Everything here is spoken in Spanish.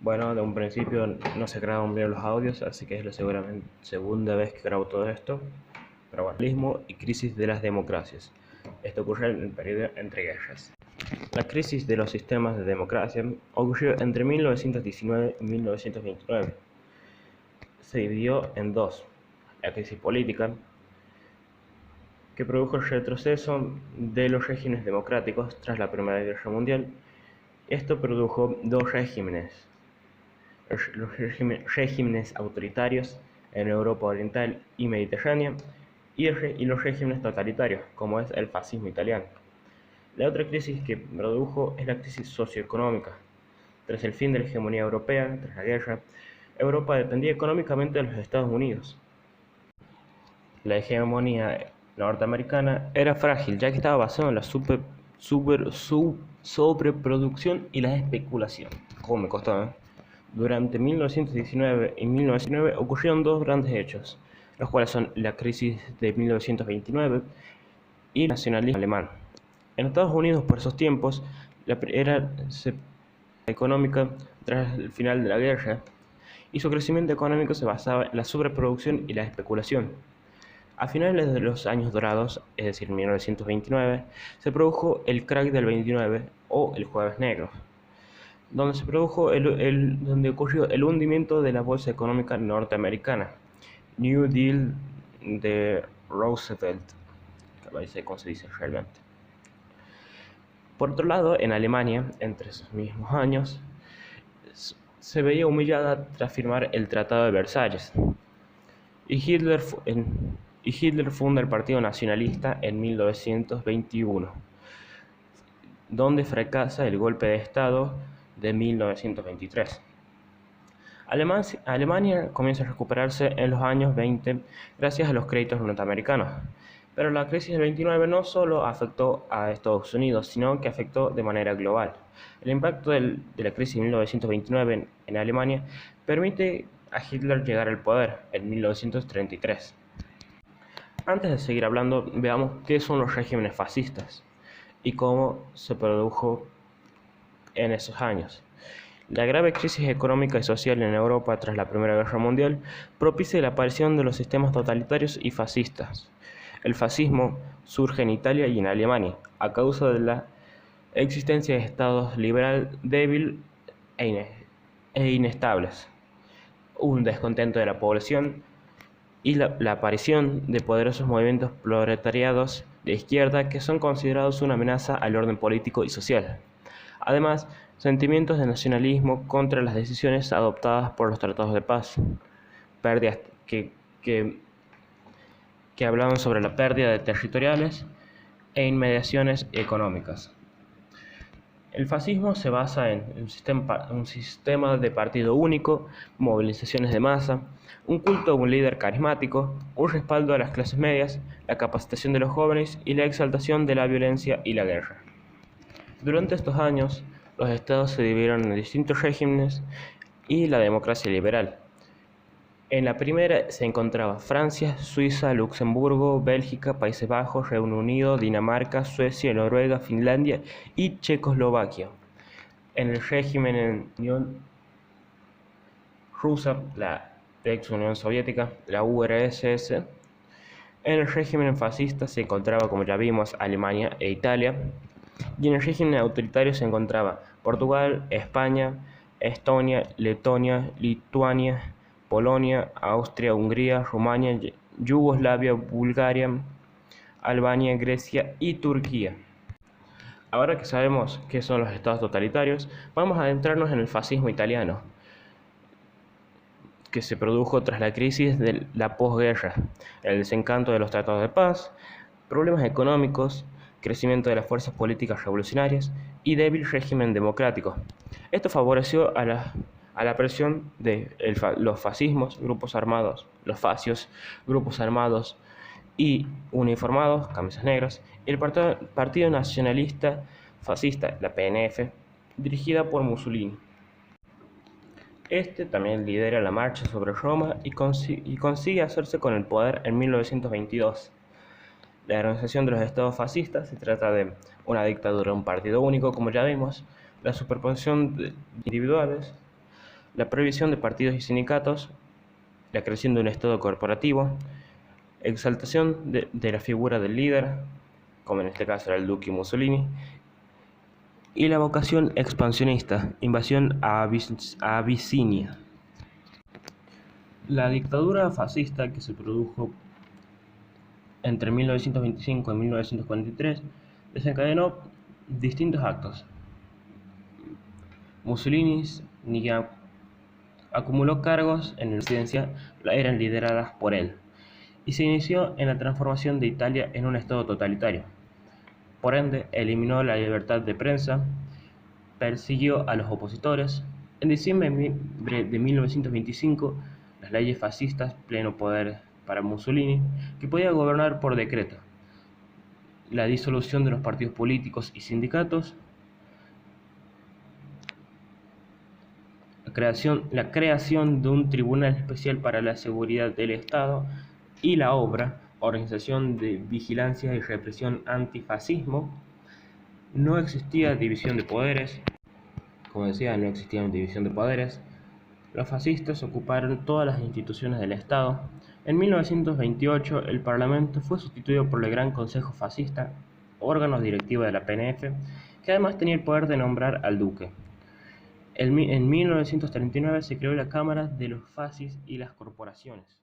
Bueno, de un principio no se graban bien los audios, así que es la segunda vez que grabo todo esto. Pero bueno, liberalismo y crisis de las democracias. Esto ocurre en el periodo entre guerras. La crisis de los sistemas de democracia ocurrió entre 1919 y 1929. Se dividió en dos: la crisis política, que produjo el retroceso de los regímenes democráticos tras la Primera Guerra Mundial. Esto produjo dos regímenes: los regímenes autoritarios en Europa Oriental y Mediterránea y los regímenes totalitarios, como es el fascismo italiano. La otra crisis que produjo es la crisis socioeconómica. Tras el fin de la hegemonía europea, tras la guerra, Europa dependía económicamente de los Estados Unidos. La hegemonía norteamericana era frágil, ya que estaba basada en la sobreproducción y la especulación. ¿Cómo me costó, Durante 1919 y 1909 ocurrieron dos grandes hechos, los cuales son la crisis de 1929 y el nacionalismo alemán. En Estados Unidos, por esos tiempos, la económica tras el final de la guerra, y su crecimiento económico se basaba en la sobreproducción y la especulación. A finales de los años dorados, es decir, 1929, se produjo el crack del 29 o el Jueves Negro, donde ocurrió el hundimiento de la bolsa económica norteamericana, New Deal de Roosevelt, que no sé cómo se dice realmente. Por otro lado, en Alemania, entre esos mismos años, se veía humillada tras firmar el Tratado de Versalles, y Hitler funda el Partido Nacionalista en 1921, donde fracasa el golpe de Estado de 1923. Alemania comienza a recuperarse en los años 20 gracias a los créditos norteamericanos, pero la crisis del 29 no solo afectó a Estados Unidos, sino que afectó de manera global. El impacto de la crisis de 1929 en Alemania permite a Hitler llegar al poder en 1933. Antes de seguir hablando, veamos qué son los regímenes fascistas y cómo se produjo en esos años. La grave crisis económica y social en Europa tras la Primera Guerra Mundial propicia la aparición de los sistemas totalitarios y fascistas. El fascismo surge en Italia y en Alemania a causa de la existencia de estados liberal débil e inestables, un descontento de la población y la aparición de poderosos movimientos proletariados de izquierda que son considerados una amenaza al orden político y social. Además, sentimientos de nacionalismo contra las decisiones adoptadas por los tratados de paz, pérdidas que hablaban sobre la pérdida de territoriales e inmediaciones económicas. El fascismo se basa en un sistema de partido único, movilizaciones de masa, un culto a un líder carismático, un respaldo a las clases medias, la capacitación de los jóvenes y la exaltación de la violencia y la guerra. Durante estos años, los estados se dividieron en distintos regímenes y la democracia liberal. En la primera se encontraba Francia, Suiza, Luxemburgo, Bélgica, Países Bajos, Reino Unido, Dinamarca, Suecia, Noruega, Finlandia y Checoslovaquia. En el régimen en Unión Rusa, la ex Unión Soviética, la URSS. En el régimen fascista se encontraba, como ya vimos, Alemania e Italia. Y en el régimen autoritario se encontraba Portugal, España, Estonia, Letonia, Lituania, Polonia, Austria, Hungría, Rumania, Yugoslavia, Bulgaria, Albania, Grecia y Turquía. Ahora que sabemos qué son los estados totalitarios, vamos a adentrarnos en el fascismo italiano, que se produjo tras la crisis de la posguerra, el desencanto de los tratados de paz, problemas económicos, crecimiento de las fuerzas políticas revolucionarias y débil régimen democrático. Esto favoreció a la presión de los fascismos, grupos armados, los fascios, grupos armados y uniformados, camisas negras, y el Partido Nacionalista Fascista, la PNF, dirigida por Mussolini. Este también lidera la marcha sobre Roma y consigue hacerse con el poder en 1922. La organización de los estados fascistas se trata de una dictadura, un partido único, como ya vimos, la superposición de individuales, la prohibición de partidos y sindicatos, la creación de un Estado corporativo, exaltación de la figura del líder, como en este caso era el duque Mussolini, y la vocación expansionista, invasión a Abisinia. La dictadura fascista que se produjo entre 1925 y 1943 desencadenó distintos actos. Mussolini acumuló cargos en la presidencia, eran lideradas por él, y se inició en la transformación de Italia en un estado totalitario. Por ende, eliminó la libertad de prensa, persiguió a los opositores. En diciembre de 1925, las leyes fascistas, pleno poder para Mussolini, que podía gobernar por decreto, la disolución de los partidos políticos y sindicatos, la creación de un tribunal especial para la seguridad del Estado y la Organización de Vigilancia y Represión Antifascismo. No existía división de poderes, como decía, no existía división de poderes. Los fascistas ocuparon todas las instituciones del Estado. En 1928 el Parlamento fue sustituido por el Gran Consejo Fascista, órgano directivo de la PNF, que además tenía el poder de nombrar al duque. En 1939 se creó la Cámara de los Fascis y las Corporaciones.